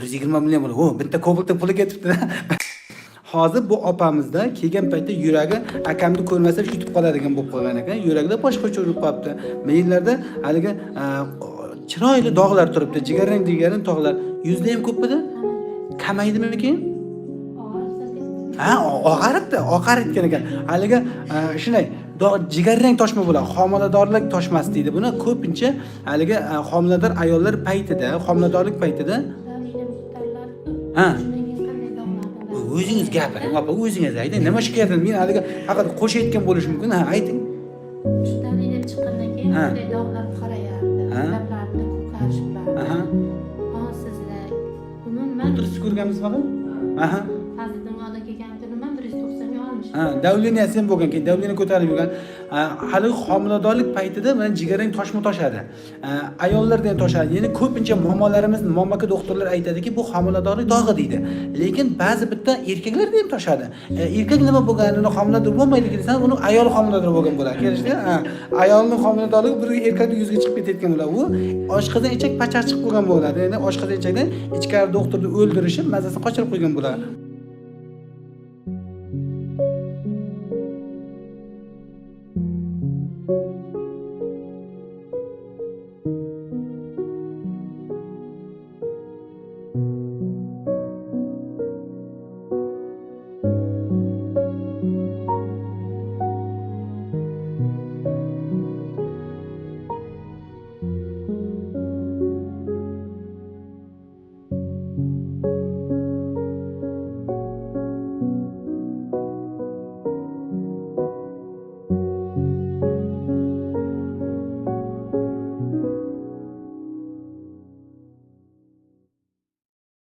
120 million bo'ladi. O, bitta Cobalt'da puli ketibdi. Hozir bu opamizda kelgan paytda yuragi akamni ko'rmasa yutib qoladigan bo'lib qolgan ekan. Yuragida boshqacha urib qolibdi. Miyinlarda haligi chiroyli dog'lar turibdi. Jigarrang tog'lar. Yuzda ham ko'p edi. Kamaydimi keyin? Ha, oqar etgan ekan. Haligi shunday jigarrang toshma bo'ladi. Homiladorlik toshmasi deydi. Buni ko'pincha haligi homilador ayollar homiladorlik paytida ha. O'zingiz gapiring, opa, o'zingiz ayting. Nima shikoyatingiz? Men haligi faqat qo'shayotgan bo'lish mumkin. Ha, ayting. Ishdan inib chiqqandan keyin bunday dog'lar qorayardi. Lablarni ko'karishlar. Holsizlik. Umuman O'tirib ko'rganmiz faqat? Aha. Fazliddin aka kelgan kuni men 190 ga olmishman. Ha, davleniyasi ham bo'lgan, keyin davleniya ko'tarib yurgan. Hali homiladorlik paytida mana jigarrang toshadi. Ayollarda ham toshadi. Ya'ni ko'pincha momaka doktorlar aytadiki, bu homiladorlik dog'i deydi. Lekin ba'zi bitta erkaklarda ham toshadi. Erkak nima bo'lganini homilador bo'lmaydi desan, uni ayol homilador bo'lgan bo'ladi. Kelishdi? Ayolning homiladorligi bir erkakning yuziga chiqib ketayotgan bo'ladi. U oshqozon ichak pachaq chiqib qolgan bo'ladi. Ya'ni oshqozon ichakdan ichkari doktorni o'ldirishib, mazasini qochirib qo'ygan bo'ladi.